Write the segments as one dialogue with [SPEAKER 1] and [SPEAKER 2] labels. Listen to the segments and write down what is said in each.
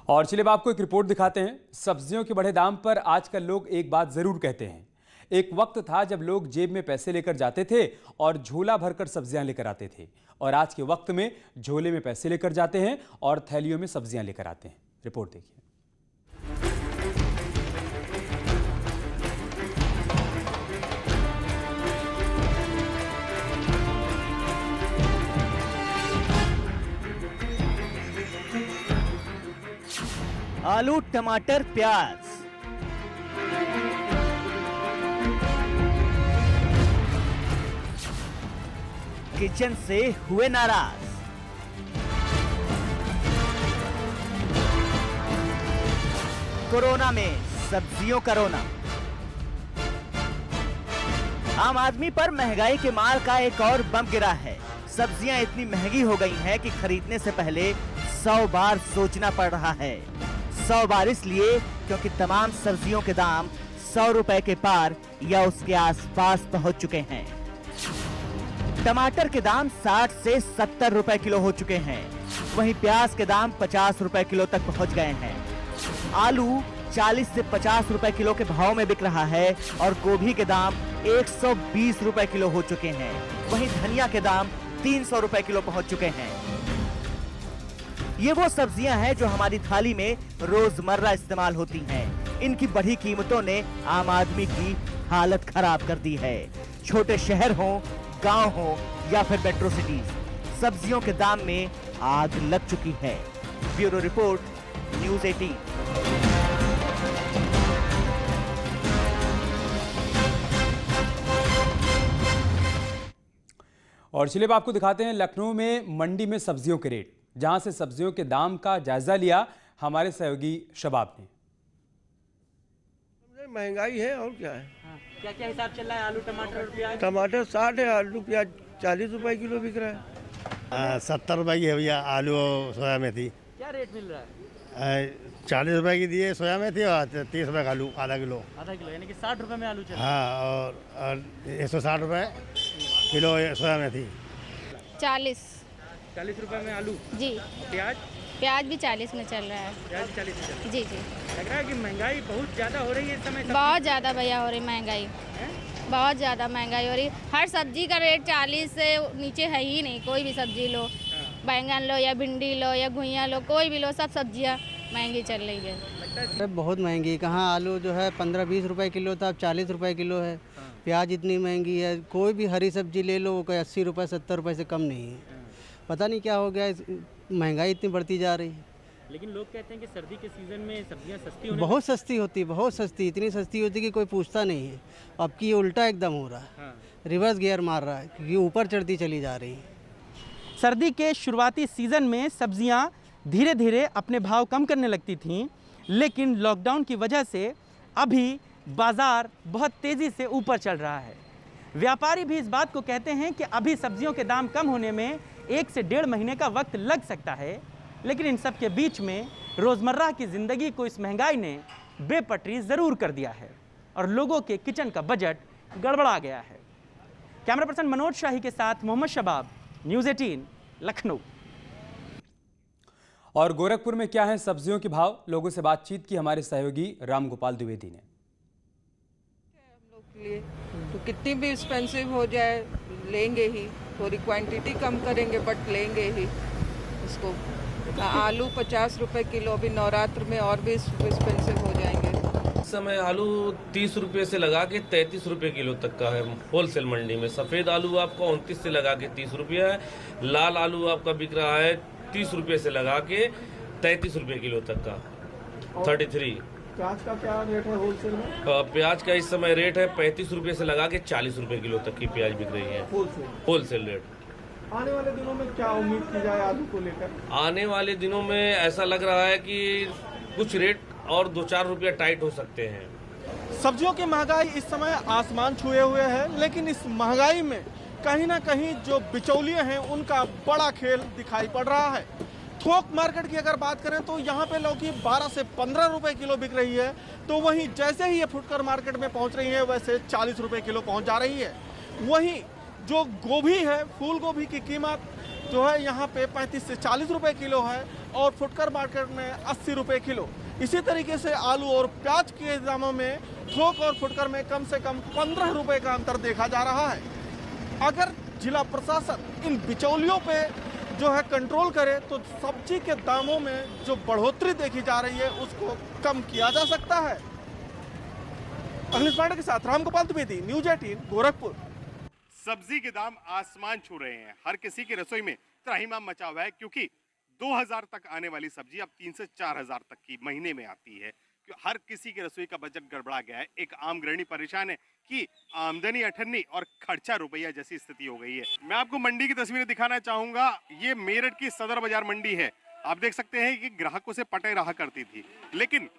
[SPEAKER 1] और चलिए अब आपको एक रिपोर्ट दिखाते हैं। सब्जियों के बढ़े दाम पर आजकल लोग एक बात जरूर कहते हैं। एक वक्त था जब लोग जेब में पैसे लेकर जाते थे और झोला भरकर सब्जियां लेकर आते थे, और आज के वक्त में झोले में पैसे लेकर जाते हैं और थैलियों में सब्जियां लेकर आते हैं। रिपोर्ट देखिए।
[SPEAKER 2] आलू, टमाटर, प्याज, किचन से हुए नाराज। कोरोना में सब्जियों का रोना। आम आदमी पर महंगाई के मार का एक और बम गिरा है। सब्जियां इतनी महंगी हो गई हैं कि खरीदने से पहले 100 बार सोचना पड़ रहा है। 100 बार इसलिए क्योंकि तमाम सब्जियों के दाम 100 रुपए के पार या उसके आसपास पहुंच चुके हैं। टमाटर के दाम 60 से 70 रुपए किलो हो चुके हैं। वहीं प्याज के दाम 50 रुपए किलो तक पहुंच गए हैं। आलू 40 से 50 रुपए किलो के भाव में बिक रहा है और गोभी के दाम 120 रुपए किलो हो चुके हैं। वहीं धनिया के दाम 300 रुपए किलो पहुंच चुके हैं। ये वो सब्जियां हैं जो हमारी थाली में रोजमर्रा इस्तेमाल होती हैं। इनकी बढ़ी कीमतों ने आम आदमी की हालत खराब कर दी है। छोटे शहर हो, गांव हो या फिर मेट्रो सिटीज, सब्जियों के दाम में आग लग चुकी है। Bureau report, news 18।
[SPEAKER 1] और चलिए अब आपको दिखाते हैं लखनऊ में मंडी में सब्जियों के रेट, जहां से सब्जियों के दाम का जायजा लिया हमारे सहयोगी शबाब ने।
[SPEAKER 3] महंगाई है और क्या है।
[SPEAKER 2] क्या क्या हिसाब चल रहा है? आलू, टमाटर और प्याज?
[SPEAKER 3] टमाटर 60 है, आलू प्याज 40 रुपए किलो बिक रहा है।
[SPEAKER 4] 70 रुपए की है भैया आलू और सोया मेथी।
[SPEAKER 2] क्या रेट मिल रहा है?
[SPEAKER 4] 40 रुपए की दिए सोया मेथी और 30 रुपए का आलू आधा किलो।
[SPEAKER 2] आधा किलो यानी कि 60 रुपए में आलू चल रहा है।
[SPEAKER 4] हाँ, और 160 रुपए किलो सोया मेथी।
[SPEAKER 2] 40 रुपए में आलू
[SPEAKER 5] जी। प्याज भी 40 में चल रहा है।
[SPEAKER 2] प्याज 40 में चल रहा है।
[SPEAKER 5] जी जी।
[SPEAKER 2] लग रहा है कि महंगाई बहुत ज़्यादा हो रही है इस समय।
[SPEAKER 5] बहुत ज़्यादा भैया हो रही महंगाई, बहुत ज़्यादा महंगाई हो रही। हर सब्जी का रेट 40 से नीचे है ही नहीं। कोई भी सब्जी लो, बैंगन लो या भिंडी लो या घुइयाँ लो, कोई भी लो, सब सब्जियाँ महंगी चल रही है।
[SPEAKER 6] बहुत महंगी। कहाँ आलू जो है 15-20 रुपए किलो था, अब 40 रुपए किलो है। प्याज इतनी महंगी है। कोई भी हरी सब्जी ले लो वो कोई 80 रुपए 70 रुपए से कम नहीं है। पता नहीं क्या हो गया, महंगाई इतनी बढ़ती जा रही है।
[SPEAKER 2] लेकिन लोग कहते हैं कि सर्दी के सीजन में सब्जियां सस्ती होने
[SPEAKER 6] बहुत सस्ती होती, बहुत सस्ती, इतनी सस्ती होती कि कोई पूछता नहीं है। अब की ये उल्टा एकदम हो रहा है। रिवर्स गियर मार रहा है क्योंकि ऊपर चढ़ती चली जा रही है।
[SPEAKER 7] सर्दी के शुरुआती सीज़न में सब्जियां धीरे धीरे अपने भाव कम करने लगती थीं, लेकिन लॉकडाउन की वजह से अभी बाज़ार बहुत तेज़ी से ऊपर चल रहा है। व्यापारी भी इस बात को कहते हैं कि अभी सब्जियों के दाम कम होने में 1 से 1.5 महीने का वक्त लग सकता है, लेकिन इन सब के बीच में रोज़मर्रा की ज़िंदगी को इस महंगाई ने बेपटरी ज़रूर कर दिया है और लोगों के किचन का बजट गड़बड़ा गया है। कैमरा पर्सन मनोज शाही के साथ मोहम्मद शबाब, न्यूज़ 18, लखनऊ।
[SPEAKER 1] और गोरखपुर में क्या है सब्जियों के भाव, लोगों से बातचीत की हमारे सहयोगी रामगोपाल द्विवेदी ने।
[SPEAKER 8] हम लोग के लिए तो कितनी भी एक्सपेंसिव हो जाए लेंगे ही, थोड़ी क्वांटिटी कम करेंगे बट लेंगे ही इसको। आलू 50 रुपए किलो, अभी नवरात्र में और भी एक्सपेंसिव हो जाएंगे।
[SPEAKER 9] इस समय आलू 30 रुपये से लगा के 33 रुपये किलो तक का है होलसेल मंडी में। सफ़ेद आलू आपका 29 से लगा के 30 रुपये है। लाल आलू आपका बिक रहा है 30 रुपये से लगा के 33 रुपये किलो तक का, 33।
[SPEAKER 3] प्याज का क्या रेट है होलसेल में?
[SPEAKER 9] प्याज का इस समय रेट है 35 रुपये से लगा के 40 रुपये किलो तक की प्याज बिक रही है होलसेल रेट।
[SPEAKER 3] आने वाले दिनों में क्या उम्मीद की जाए आलू को लेकर?
[SPEAKER 9] आने वाले दिनों में ऐसा लग रहा है कि कुछ रेट और 2-4 रुपया टाइट हो सकते हैं।
[SPEAKER 3] सब्जियों की महंगाई इस समय आसमान छुए हुए है, लेकिन इस महंगाई में कहीं ना कहीं जो बिचौलिए हैं उनका बड़ा खेल दिखाई पड़ रहा है। थोक मार्केट की अगर बात करें तो यहाँ पे लौकी 12 से 15 रुपए किलो बिक रही है, तो वहीं जैसे ही ये फुटकर मार्केट में पहुँच रही है वैसे 40 रुपए किलो पहुँच जा रही है। वहीं जो गोभी है, फूल गोभी की कीमत जो है यहाँ पे 35 से 40 रुपए किलो है और फुटकर मार्केट में 80 रुपए किलो। इसी तरीके से आलू और प्याज के दामों में थोक और फुटकर में कम से कम 15 रुपए का अंतर देखा जा रहा है। अगर जिला प्रशासन इन बिचौलियों पे जो है कंट्रोल करे तो सब्जी के दामों में जो बढ़ोतरी देखी जा रही है उसको कम किया जा सकता है। अखिलेश पांडे के साथ रामगोपाल द्विवेदी, न्यूज 18 गोरखपुर।
[SPEAKER 10] सब्जी के दाम आसमान छू रहे हैं। हर किसी की रसोई में त्राहिमाम मचा हुआ है क्योंकि 2000 तक आने वाली सब्जी अब 3 से 4000 तक की महीने में आती है। हर किसी के रसोई का बजट गड़बड़ा गया है। एक आम गृहिणी परेशान है कि आमदनी 98 और खर्चा रुपया जैसी स्थिति हो गई है। मैं आपको मंडी की तस्वीरें दिखाना चाहूंगा। ये मेरठ की सदर बाजार मंडी है। आप देख सकते हैं कि ग्राहकों से पटे रहा करती थी, लेकिन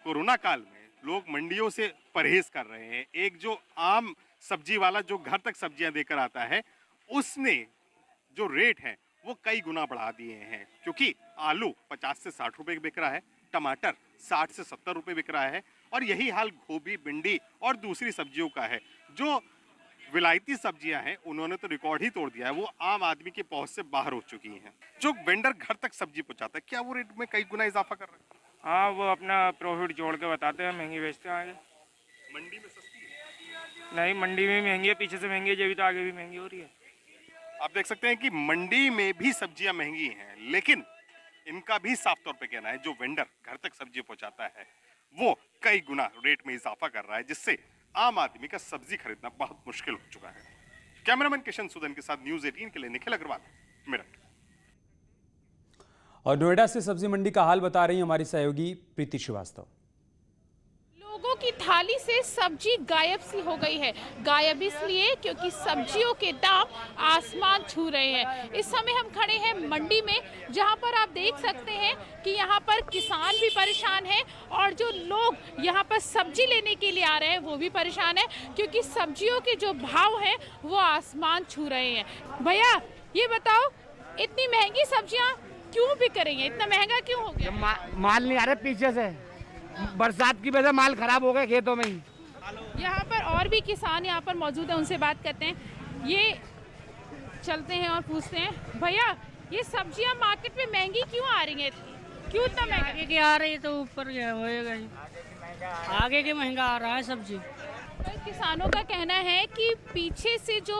[SPEAKER 10] कोरोना काल में लोग मंडियों से परहेज कर रहे हैं। एक जो आम सब्जी वाला जो घर तक सब्जियां देकर आता है, उसने जो रेट है वो कई गुना बढ़ा दिए हैं, क्योंकि आलू 50 से 60 रुपए बिक रहा है, टमाटर 60 से 70 रुपए बिक रहा है, और यही हाल गोभी, भिंडी और दूसरी सब्जियों का है। जो विलायती सब्जियां हैं उन्होंने तो रिकॉर्ड ही तोड़ दिया है, वो आम आदमी की पहुंच से बाहर हो चुकी हैं। जो वेंडर घर तक सब्जी पहुंचाता है, क्या वो रेट में कई गुना इजाफा कर रहे हैं?
[SPEAKER 11] हाँ, वो अपना प्रॉफिट जोड़ के बताते हैं, महंगी बेचते हैं। आगे
[SPEAKER 10] मंडी में सस्ती है?
[SPEAKER 11] नहीं, मंडी में महंगी है, पीछे से महंगी है, जब भी तो आगे भी महंगी हो रही है।
[SPEAKER 10] आप देख सकते हैं कि मंडी में भी सब्जियां महंगी हैं, लेकिन इनका भी साफ तौर पे कहना है जो वेंडर घर तक सब्जी पहुंचाता है वो कई गुना रेट में इजाफा कर रहा है, जिससे आम आदमी का सब्जी खरीदना बहुत मुश्किल हो चुका है। कैमरामैन किशन सुदन के साथ न्यूज 18 के लिए निखिल अग्रवाल, मेरठ।
[SPEAKER 1] और नोएडा से सब्जी मंडी का हाल बता रही हमारी सहयोगी प्रीति श्रीवास्तव।
[SPEAKER 12] लोगों की थाली से सब्जी गायब सी हो गई है। गायब इसलिए क्योंकि सब्जियों के दाम आसमान छू रहे हैं। इस समय हम खड़े हैं मंडी में, जहां पर आप देख सकते हैं कि यहां पर किसान भी परेशान हैं और जो लोग यहां पर सब्जी लेने के लिए आ रहे हैं वो भी परेशान है, क्योंकि सब्जियों के जो भाव हैं वो आसमान छू रहे हैं। भैया ये बताओ, इतनी महंगी सब्जियां क्यों बिक रही हैं? इतना महंगा क्यों हो गया?
[SPEAKER 13] माल नहीं आ रहा पीछे से, बरसात की वजह से माल खराब हो गए खेतों में ही।
[SPEAKER 12] यहाँ पर और भी किसान यहाँ पर मौजूद है, उनसे बात करते हैं। ये चलते हैं और पूछते हैं, भैया ये सब्जियाँ मार्केट में महंगी क्यों आ रही हैं? क्यों इतना महंगा?
[SPEAKER 14] आगे की आ रही है तो ऊपर होएगा ही, आगे के महंगा आ रहा है सब्जी।
[SPEAKER 12] किसानों का कहना है कि पीछे से जो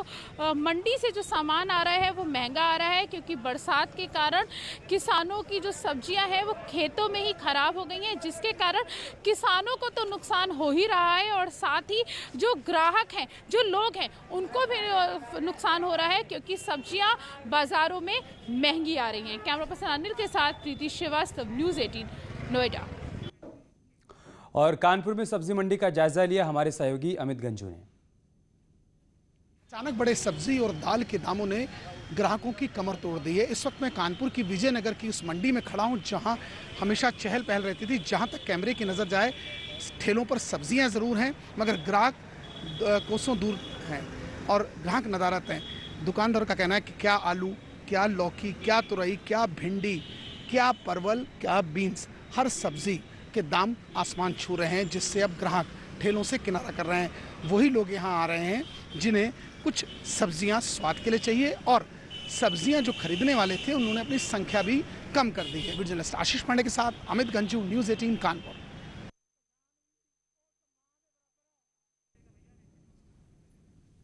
[SPEAKER 12] मंडी से जो सामान आ रहा है वो महंगा आ रहा है, क्योंकि बरसात के कारण किसानों की जो सब्जियां हैं वो खेतों में ही खराब हो गई हैं, जिसके कारण किसानों को तो नुकसान हो ही रहा है और साथ ही जो ग्राहक हैं, जो लोग हैं, उनको भी नुकसान हो रहा है, क्योंकि सब्जियां बाज़ारों में महंगी आ रही हैं। कैमरा पर्सन अनिल के साथ प्रीति श्रीवास्तव, न्यूज़ 18 नोएडा।
[SPEAKER 1] और कानपुर में सब्जी मंडी का जायजा लिया हमारे सहयोगी अमित गंजू ने।
[SPEAKER 15] अचानक बढ़े सब्जी और दाल के दामों ने ग्राहकों की कमर तोड़ दी है। इस वक्त मैं कानपुर की विजयनगर की उस मंडी में खड़ा हूं, जहां हमेशा चहल पहल रहती थी। जहां तक कैमरे की नज़र जाए, ठेलों पर सब्जियां ज़रूर हैं, मगर ग्राहक कोसों दूर हैं और ग्राहक नदारत हैं। दुकानदार का कहना है कि क्या आलू, क्या लौकी, क्या तुरई, क्या भिंडी, क्या परवल, क्या बीन्स, हर सब्जी के दाम आसमान छू रहे हैं, जिससे अब ग्राहक ठेलों से किनारा कर रहे हैं। वही लोग यहाँ आ रहे हैं जिन्हें कुछ सब्जियां स्वाद के लिए चाहिए, और सब्जियां जो खरीदने वाले थे उन्होंने अपनी संख्या भी कम कर दी है। वीडियो जर्नलिस्ट आशीष पांडे के साथ अमित गंजू, न्यूज़ 18 कानपुर।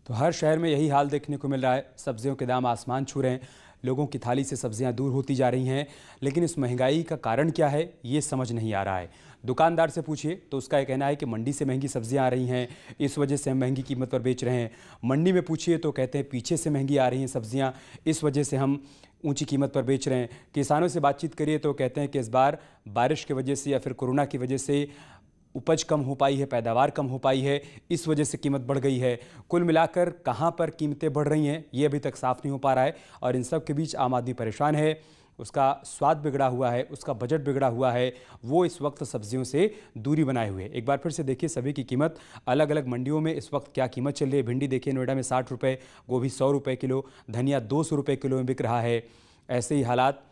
[SPEAKER 1] तो हर शहर में यही हाल देखने को मिल रहा है, सब्जियों के दाम आसमान छू रहे हैं, लोगों की थाली से सब्जियां दूर होती जा रही हैं। लेकिन इस महंगाई का कारण क्या है ये समझ नहीं आ रहा है। दुकानदार से पूछिए तो उसका ये कहना है कि मंडी से महंगी सब्जियां आ रही हैं, इस वजह से हम महंगी कीमत पर बेच रहे हैं। मंडी में पूछिए तो कहते हैं पीछे से महंगी आ रही हैं सब्जियां, इस वजह से हम ऊंची कीमत पर बेच रहे हैं। किसानों से बातचीत करिए तो कहते हैं कि इस बार बारिश की वजह से या फिर कोरोना की वजह से उपज कम हो पाई है, पैदावार कम हो पाई है, इस वजह से कीमत बढ़ गई है। कुल मिलाकर कहां पर कीमतें बढ़ रही हैं ये अभी तक साफ नहीं हो पा रहा है। और इन सब के बीच आम आदमी परेशान है, उसका स्वाद बिगड़ा हुआ है, उसका बजट बिगड़ा हुआ है, वो इस वक्त सब्जियों से दूरी बनाए हुए। एक बार फिर से देखिए सभी की कीमत अलग अलग मंडियों में इस वक्त क्या कीमत चल रही है। भिंडी देखिए नोएडा में 60 रुपये, गोभी 100 रुपये किलो, धनिया 200 रुपये किलो में बिक रहा है। ऐसे ही हालात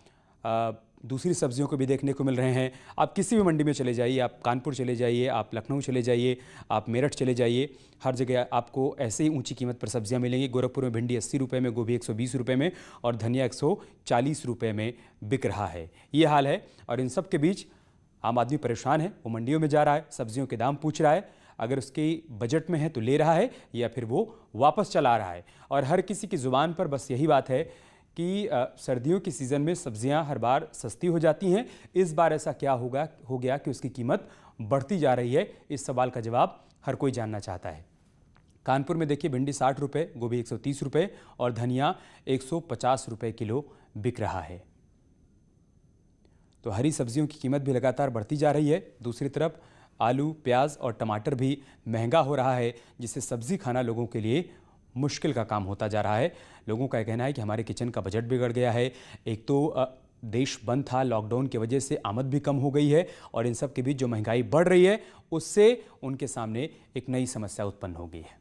[SPEAKER 1] दूसरी सब्जियों को भी देखने को मिल रहे हैं। आप किसी भी मंडी में चले जाइए, आप कानपुर चले जाइए, आप लखनऊ चले जाइए, आप मेरठ चले जाइए, हर जगह आपको ऐसे ही ऊंची कीमत पर सब्जियां मिलेंगी। गोरखपुर में भिंडी 80 रुपये में, गोभी 120 रुपये में और धनिया 140 रुपये में बिक रहा है। ये हाल है और इन सब के बीच आम आदमी परेशान है। वो मंडियों में जा रहा है, सब्जियों के दाम पूछ रहा है, अगर उसके बजट में है तो ले रहा है या फिर वो वापस चला रहा है। और हर किसी की ज़ुबान पर बस यही बात है कि सर्दियों की सीज़न में सब्जियां हर बार सस्ती हो जाती हैं। इस बार ऐसा क्या हो गया कि उसकी कीमत बढ़ती जा रही है? इस सवाल का जवाब हर कोई जानना चाहता है। कानपुर में देखिए भिंडी 60 रुपये, गोभी 130 रुपये और धनिया 150 रुपये किलो बिक रहा है। तो हरी सब्जियों की कीमत भी लगातार बढ़ती जा रही है। दूसरी तरफ आलू, प्याज और टमाटर भी महंगा हो रहा है, जिससे सब्जी खाना लोगों के लिए मुश्किल का काम होता जा रहा है। लोगों का कहना है कि हमारे किचन का बजट बिगड़ गया है। एक तो देश बंद था, लॉकडाउन की वजह से आमद भी कम हो गई है और इन सब के बीच जो महंगाई बढ़ रही है उससे उनके सामने एक नई समस्या उत्पन्न हो गई है।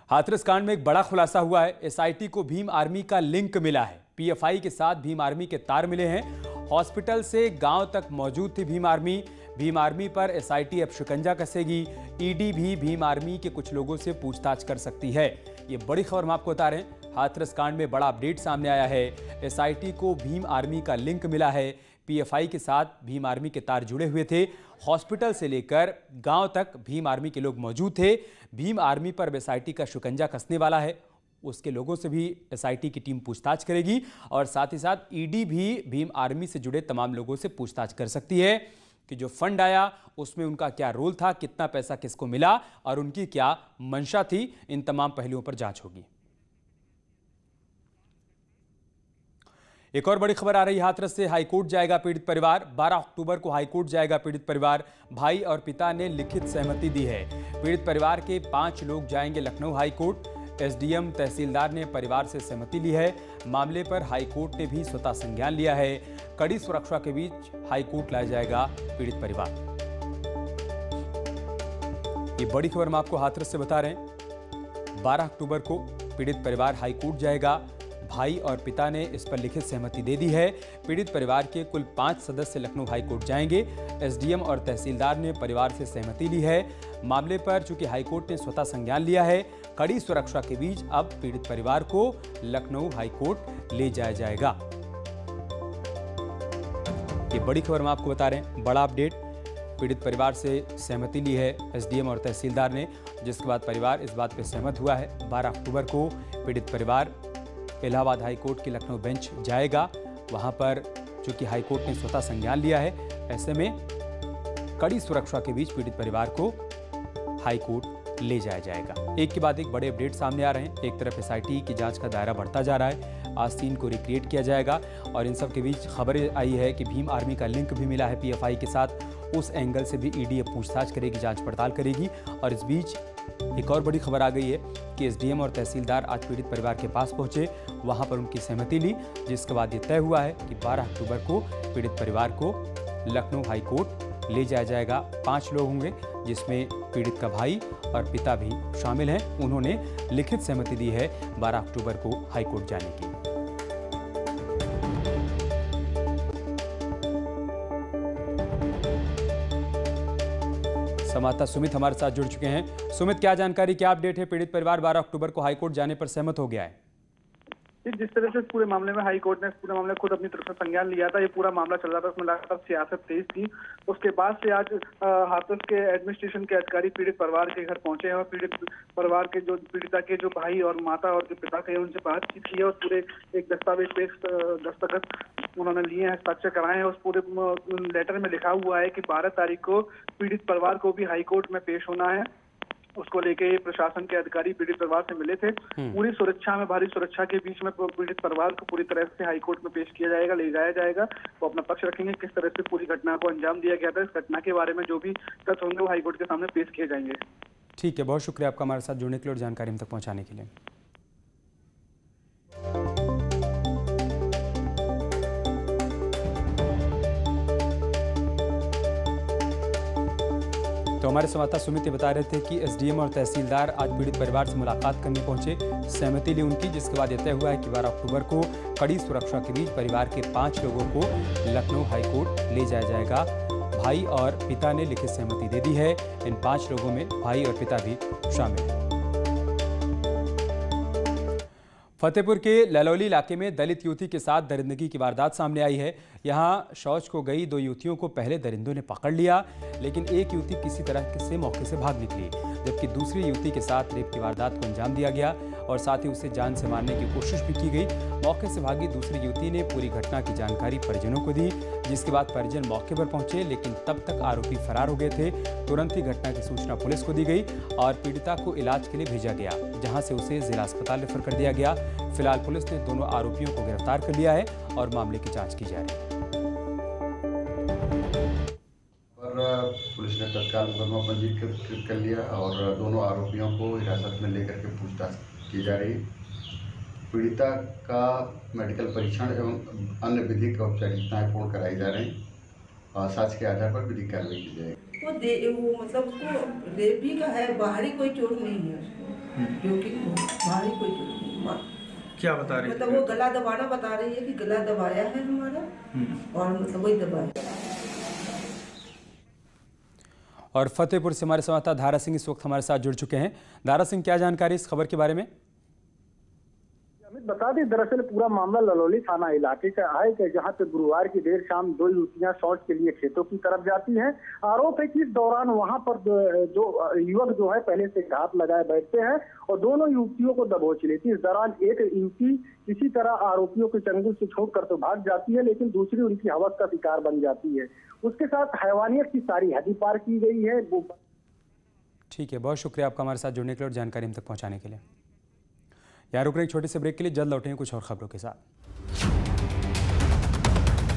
[SPEAKER 1] हाथरस कांड में एक बड़ा खुलासा हुआ है। एसआईटी को भीम आर्मी का लिंक मिला है। पीएफआई के साथ भीम आर्मी के तार मिले हैं। हॉस्पिटल से गांव तक मौजूद थी भीम आर्मी। भीम आर्मी पर एसआईटी अब शिकंजा कसेगी। ईडी भी भीम आर्मी के कुछ लोगों से पूछताछ कर सकती है। ये बड़ी खबर हम आपको बता रहे हैं। हाथरस कांड में बड़ा अपडेट सामने आया है। एसआईटी को भीम आर्मी का लिंक मिला है। पीएफआई के साथ भीम आर्मी के तार जुड़े हुए थे। हॉस्पिटल से लेकर गांव तक भीम आर्मी के लोग मौजूद थे। भीम आर्मी पर एसआईटी का शिकंजा कसने वाला है। उसके लोगों से भी एसआईटी की टीम पूछताछ करेगी और साथ ही साथ ईडी भी भीम आर्मी से जुड़े तमाम लोगों से पूछताछ कर सकती है कि जो फंड आया उसमें उनका क्या रोल था, कितना पैसा किसको मिला और उनकी क्या मंशा थी। इन तमाम पहलुओं पर जांच होगी। एक और बड़ी खबर आ रही है हाथरस से। हाईकोर्ट जाएगा पीड़ित परिवार। 12 अक्टूबर को हाईकोर्ट जाएगा पीड़ित परिवार। भाई और पिता ने लिखित सहमति दी है। पीड़ित परिवार के 5 लोग जाएंगे लखनऊ हाईकोर्ट। एसडीएम तहसीलदार ने परिवार से सहमति ली है। मामले पर हाईकोर्ट ने भी स्वतः संज्ञान लिया है। कड़ी सुरक्षा के बीच हाईकोर्ट लाया जाएगा पीड़ित परिवार। ये बड़ी खबर हम आपको हाथरस से बता रहे हैं। 12 अक्टूबर को पीड़ित परिवार हाईकोर्ट जाएगा। भाई और पिता ने इस पर लिखित सहमति दे दी है। पीड़ित परिवार के कुल 5 सदस्य लखनऊ हाईकोर्ट जाएंगे। एसडीएम और तहसीलदार ने परिवार से सहमति ली है। मामले पर चूंकि हाईकोर्ट ने स्वतः संज्ञान लिया है, कड़ी सुरक्षा के बीच अब पीड़ित परिवार को लखनऊ हाईकोर्ट ले जाया जाएगा। ये बड़ी खबर हम आपको बता रहे हैं। बड़ा अपडेट, पीड़ित परिवार से सहमति ली है एसडीएम और तहसीलदार ने, जिसके बाद परिवार इस बात पर सहमत हुआ है 12 अक्टूबर को पीड़ित परिवार इलाहाबाद हाईकोर्ट की लखनऊ बेंच जाएगा। वहां पर चूंकि हाईकोर्ट ने स्वतः संज्ञान लिया है, ऐसे में कड़ी सुरक्षा के बीच पीड़ित परिवार को हाईकोर्ट ले जाया जाएगा। एक के बाद एक बड़े अपडेट सामने आ रहे हैं। एक तरफ एसआईटी की जांच का दायरा बढ़ता जा रहा है। आज सीन को रिक्रिएट किया जाएगा और इन सब के बीच खबरें आई है कि भीम आर्मी का लिंक भी मिला है पीएफआई के साथ। उस एंगल से भी ईडी अब पूछताछ करेगी, जांच पड़ताल करेगी। और इस बीच एक और बड़ी खबर आ गई है कि एसडीएम और तहसीलदार आज पीड़ित परिवार के पास पहुंचे, वहां पर उनकी सहमति ली, जिसके बाद ये तय हुआ है कि 12 अक्टूबर को पीड़ित परिवार को लखनऊ हाईकोर्ट ले जाया जाएगा। 5 लोग होंगे, जिसमें पीड़ित का भाई और पिता भी शामिल हैं। उन्होंने लिखित सहमति दी है 12 अक्टूबर को हाईकोर्ट जाने की। संवाददाता सुमित हमारे साथ जुड़ चुके हैं। सुमित, क्या जानकारी, क्या अपडेट है? पीड़ित परिवार 12 अक्टूबर को हाईकोर्ट जाने पर सहमत हो गया है।
[SPEAKER 16] जिस तरह से पूरे मामले में हाई कोर्ट ने पूरे मामले खुद अपनी तरफ से संज्ञान लिया था, ये पूरा मामला चल रहा था, उसमें लगातार सियासत तेज थी। उसके बाद से आज हाथरस के एडमिनिस्ट्रेशन के अधिकारी पीड़ित परिवार के घर पहुंचे हैं और पीड़ित परिवार के जो पीड़िता के जो भाई और माता और जो पिता के उनसे बातचीत की है और पूरे एक दस्तावेज पे दस्तखत उन्होंने लिए हैं, हस्ताक्षर कराए हैं। उस पूरे लेटर में लिखा हुआ है कि 12 तारीख को पीड़ित परिवार को भी हाईकोर्ट में पेश होना है। उसको लेके प्रशासन के अधिकारी पीड़ित परिवार से मिले थे। पूरी सुरक्षा में, भारी सुरक्षा के बीच में पीड़ित परिवार को पूरी तरह से हाईकोर्ट में पेश किया जाएगा, ले जाया जाएगा। वो अपना पक्ष रखेंगे किस तरह से पूरी घटना को अंजाम दिया गया था। इस घटना के बारे में जो भी तथ्य होंगे वो हाईकोर्ट के सामने पेश किए जाएंगे।
[SPEAKER 1] ठीक है, बहुत शुक्रिया आपका हमारे साथ जुड़ने के लिए और जानकारी हम तक पहुँचाने के लिए। तो तो हमारे संवाददाता सुमित ये बता रहे थे कि एसडीएम और तहसीलदार आज पीड़ित परिवार से मुलाकात करने पहुंचे, सहमति ली उनकी, जिसके बाद यह तय हुआ है कि 12 अक्टूबर को कड़ी सुरक्षा के बीच परिवार के 5 लोगों को लखनऊ हाईकोर्ट ले जाया जाएगा। भाई और पिता ने लिखित सहमति दे दी है। इन 5 लोगों में भाई और पिता भी शामिल हैं। फतेहपुर के ललौली इलाके में दलित युवती के साथ दरिंदगी की वारदात सामने आई है। यहां शौच को गई 2 युवतियों को पहले दरिंदों ने पकड़ लिया, लेकिन एक युवती किसी तरह से मौके से भाग निकली, जबकि दूसरी युवती के साथ रेप की वारदात को अंजाम दिया गया और साथ ही उसे जान से मारने की कोशिश भी की गई। मौके से भागी दूसरी युवती ने पूरी घटना की जानकारी परिजनों को दी, जिसके बाद परिजन मौके पर पहुंचे, लेकिन तब तक आरोपी फरार हो गए थे। तुरंत ही घटना की सूचना पुलिस को दी गई और पीड़िता को इलाज के लिए भेजा गया, जहां से उसे जिला अस्पताल रेफर कर दिया गया। फिलहाल पुलिस ने दोनों आरोपियों को गिरफ्तार कर लिया है और मामले की जांच की जा रही है।
[SPEAKER 17] पुलिस ने तत्काल मुकदमा पंजीकृत कर लिया और दोनों आरोपियों को हिरासत में लेकर के पूछताछ की जा रही। पीड़िता का मेडिकल परीक्षण एवं अन्य विधिक औपचारिकताएं पूर्ण कराई जा रही और साक्ष्य के आधार पर विधिक कार्रवाई की जाएगी।
[SPEAKER 8] वो मतलब उसको रेप भी का है, बाहरी कोई चोट नहीं है उसको, क्योंकि बाहरी कोई चोट नहीं।
[SPEAKER 7] क्या बता रही है?
[SPEAKER 8] मतलब वो गला दबाना बता रही है कि गला दबाया है हमारा और मतलब वही दबाया।
[SPEAKER 1] और फतेहपुर से हमारे संवाददाता धारा सिंह इस वक्त हमारे साथ जुड़ चुके हैं। धारा सिंह, क्या जानकारी इस खबर के बारे में?
[SPEAKER 18] अमित, बता दें, दरअसल पूरा मामला ललौली थाना इलाके का है कि जहां पे गुरुवार की देर शाम 2 युवतियां शौच के लिए खेतों की तरफ जाती हैं। आरोप है कि इस दौरान वहां पर जो युवक जो है पहले से घात लगाए बैठते हैं और दोनों युवतियों को दबोच लेती है। इस दौरान एक युवती किसी तरह आरोपियों के चंगुल से छोड़कर तो भाग जाती है, लेकिन दूसरी उनकी हवस का शिकार बन जाती है। उसके साथ हैवानियत की सारी हद पार की गई है।
[SPEAKER 1] ठीक है, बहुत शुक्रिया आपका हमारे साथ जुड़ने के लिए और जानकारी हम तक पहुंचाने के लिए। यहाँ रुक रहे एक छोटे से ब्रेक के लिए, जल्द लौटेंगे कुछ और खबरों के साथ।